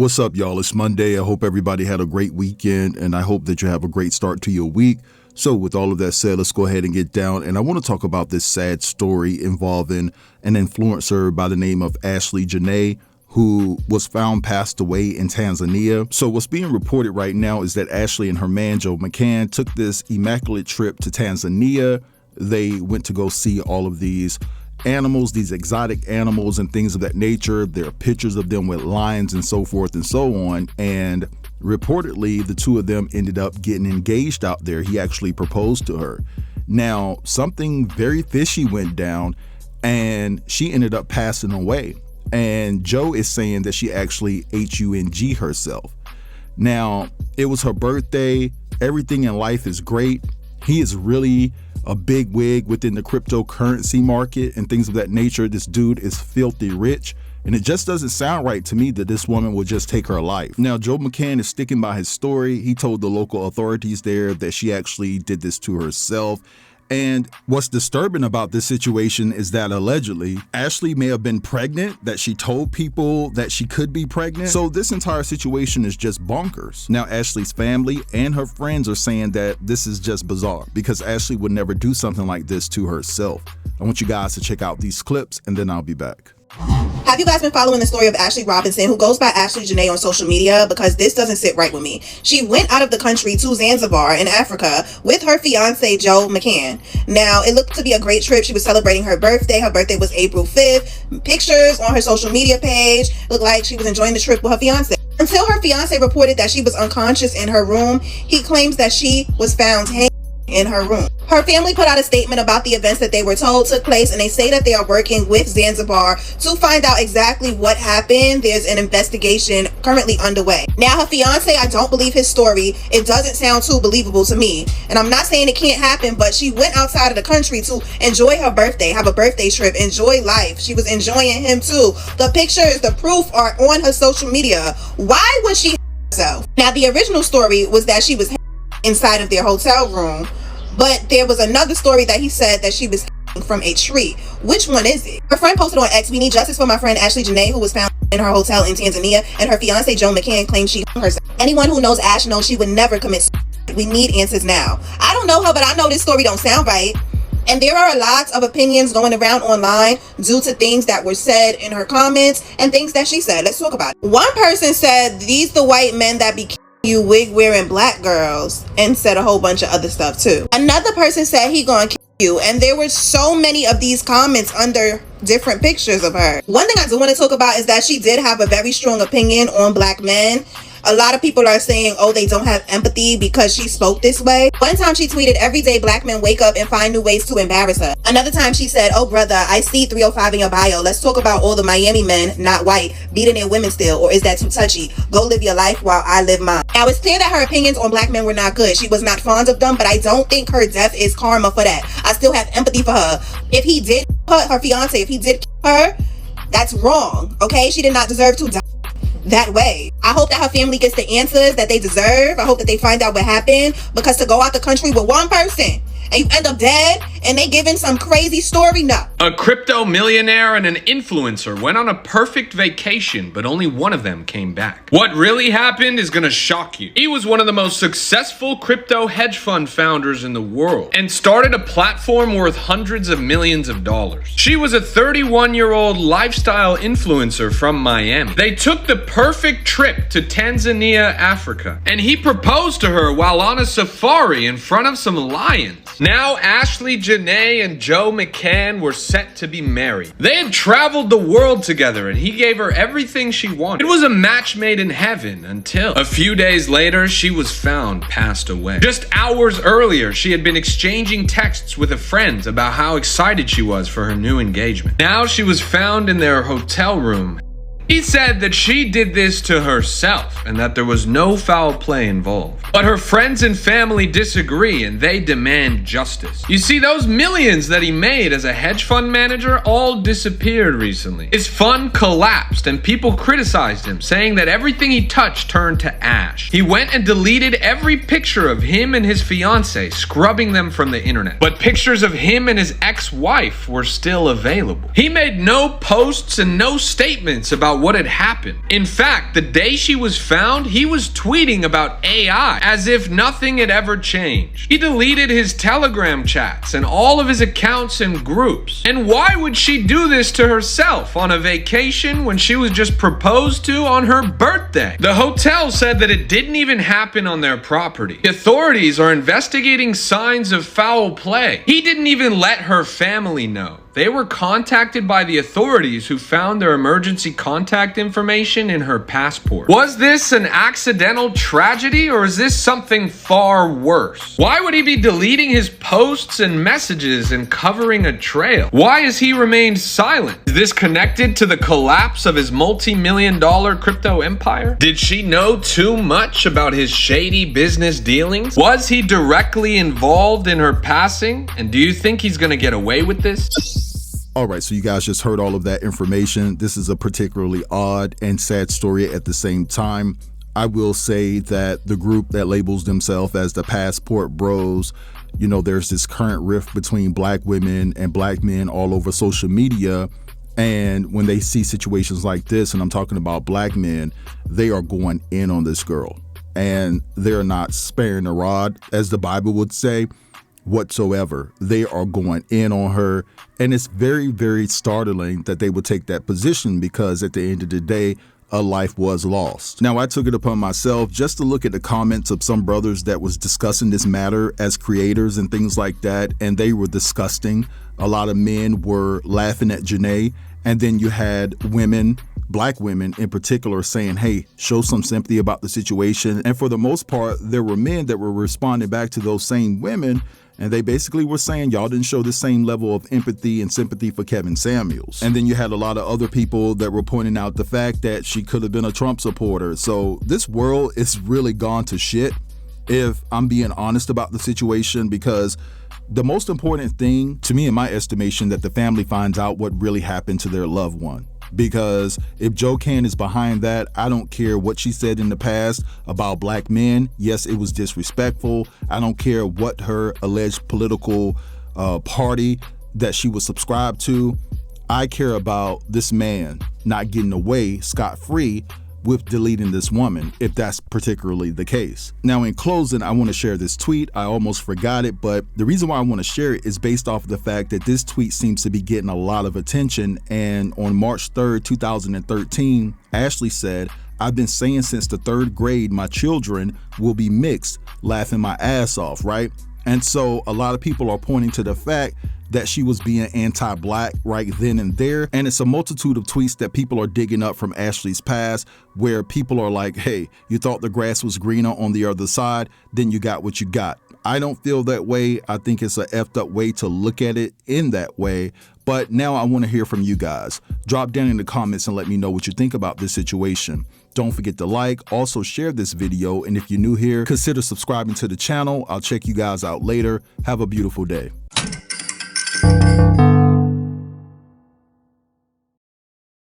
What's up, y'all? It's Monday. I hope everybody had a great weekend, and I hope that you have a great start to your week. So with all of that said, let's go ahead and get down. And I want to talk about this sad story involving an influencer by the name of Ashley Janae, who was found passed away in Tanzania. So what's being reported right now is that Ashley and her man, Joe McCann, took this immaculate trip to Tanzania. They went to go see all of these animals, these exotic animals and things of that nature. There are pictures of them with lions and so forth and so on. And reportedly, the two of them ended up getting engaged out there. He actually proposed to her. Now, something very fishy went down and she ended up passing away. And Joe is saying that she actually HUNG herself. Now, it was her birthday. Everything in life is great. He is really a big wig within the cryptocurrency market and things of that nature. This dude is filthy rich, and it just doesn't sound right to me that this woman will just take her life. Now, Joe McCann is sticking by his story. He told the local authorities there that she actually did this to herself. And what's disturbing about this situation is that allegedly Ashley may have been pregnant, that she told people that she could be pregnant. So this entire situation is just bonkers. Now, Ashley's family and her friends are saying that this is just bizarre because Ashley would never do something like this to herself. I want you guys to check out these clips and then I'll be back. Have you guys been following the story of Ashley Robinson, who goes by Ashley Janae on social media? Because this doesn't sit right with me. She went out of the country to Zanzibar in Africa with her fiance, Joe McCann. Now, it looked to be a great trip. She was celebrating her birthday. Her birthday was April 5th. Pictures on her social media page looked like she was enjoying the trip with her fiance. Until her fiance reported that she was unconscious in her room, he claims that she was found hanging in her room. Her family put out a statement about the events that they were told took place, and they say that they are working with Zanzibar to find out exactly what happened. There's an investigation currently underway. Now, her fiance, I don't believe his story. It doesn't sound too believable to me. And I'm not saying it can't happen, but she went outside of the country to enjoy her birthday, have a birthday trip, enjoy life. She was enjoying him too. The pictures, the proof are on her social media. Why would she herself? Now, the original story was that she was inside of their hotel room. But there was another story that he said that she was from a tree. Which one is it? Her friend posted on X, "We need justice for my friend Ashley Janae, who was found in her hotel in Tanzania, and her fiance Joe McCann claims she hung herself. Anyone who knows Ash knows she would never commit suicide. We need answers now." I don't know her, but I know this story don't sound right. And there are lots of opinions going around online due to things that were said in her comments and things that she said. Let's talk about it. One person said, "These the white men that be you wig wearing black girls," and said a whole bunch of other stuff too. Another person said he gonna kill you, and there were so many of these comments under different pictures of her. One thing I do want to talk about is that she did have a very strong opinion on black men. A lot of people are saying, oh, they don't have empathy because she spoke this way. One time she tweeted, "Every day black men wake up and find new ways to embarrass her." Another time she said, "Oh brother, I see 305 in your bio. Let's talk about all the Miami men, not white, beating their women still, or is that too touchy? Go live your life while I live mine." Now, it's clear that her opinions on black men were not good. She was not fond of them, but I don't think her death is karma for that. I still have empathy for her. If he did hurt her fiance, if he did kill her, that's wrong, okay? She did not deserve to die that way. I hope that her family gets the answers that they deserve. I hope that they find out what happened, because to go out the country with one person and you end up dead and they giving some crazy story, no. A crypto millionaire and an influencer went on a perfect vacation, but only one of them came back. What really happened is gonna shock you. He was one of the most successful crypto hedge fund founders in the world and started a platform worth hundreds of millions of dollars. She was a 31-year-old lifestyle influencer from Miami. They took the perfect trip to Tanzania, Africa, and he proposed to her while on a safari in front of some lions. Now, Ashley Janae and Joe McCann were set to be married. They had traveled the world together and he gave her everything she wanted. It was a match made in heaven until a few days later, she was found passed away. Just hours earlier, she had been exchanging texts with a friend about how excited she was for her new engagement. Now she was found in their hotel room. He said that she did this to herself and that there was no foul play involved. But her friends and family disagree and they demand justice. You see, those millions that he made as a hedge fund manager all disappeared recently. His fund collapsed and people criticized him, saying that everything he touched turned to ash. He went and deleted every picture of him and his fiance, scrubbing them from the internet. But pictures of him and his ex-wife were still available. He made no posts and no statements about what had happened. In fact, the day she was found, he was tweeting about AI as if nothing had ever changed. He deleted his Telegram chats and all of his accounts and groups. And why would she do this to herself on a vacation when she was just proposed to on her birthday? The hotel said that it didn't even happen on their property. The authorities are investigating signs of foul play. He didn't even let her family know. They were contacted by the authorities who found their emergency contact information in her passport. Was this an accidental tragedy or is this something far worse? Why would he be deleting his posts and messages and covering a trail? Why has he remained silent? Is this connected to the collapse of his multi-million-dollar crypto empire? Did she know too much about his shady business dealings? Was he directly involved in her passing? And do you think he's gonna get away with this? All right, so you guys just heard all of that information. This is a particularly odd and sad story at the same time. I will say that the group that labels themselves as the Passport Bros, you know, there's this current rift between black women and black men all over social media. And when they see situations like this, and I'm talking about black men, they are going in on this girl. And they're not sparing the rod, as the Bible would say, whatsoever. They are going in on her. And it's very, very startling that they would take that position because at the end of the day, a life was lost. Now, I took it upon myself just to look at the comments of some brothers that was discussing this matter as creators and things like that, and they were disgusting. A lot of men were laughing at Janae, and then you had women, black women in particular, saying, hey, show some sympathy about the situation. And for the most part, there were men that were responding back to those same women, and they basically were saying y'all didn't show the same level of empathy and sympathy for Kevin Samuels. And then you had a lot of other people that were pointing out the fact that she could have been a Trump supporter. So this world is really gone to shit, if I'm being honest about the situation, because the most important thing to me, in my estimation, that the family finds out what really happened to their loved one. Because if Joe Can is behind that, I don't care what she said in the past about black men. Yes, it was disrespectful. I don't care what her alleged political party that she was subscribed to. I care about this man not getting away scot-free with deleting this woman, if that's particularly the case. Now, in closing, I want to share this tweet. I almost forgot it, but the reason why I want to share it is based off of the fact that this tweet seems to be getting a lot of attention. And on March 3rd, 2013, Ashley said, I've been saying since the 3rd grade, my children will be mixed, laughing my ass off, right? And so a lot of people are pointing to the fact that she was being anti-black right then and there. And it's a multitude of tweets that people are digging up from Ashley's past, where people are like, hey, you thought the grass was greener on the other side, then you got what you got. I don't feel that way. I think it's a effed up way to look at it in that way. But now I want to hear from you guys. Drop down in the comments and let me know what you think about this situation. Don't forget to like, also share this video. And if you're new here, consider subscribing to the channel. I'll check you guys out later. Have a beautiful day.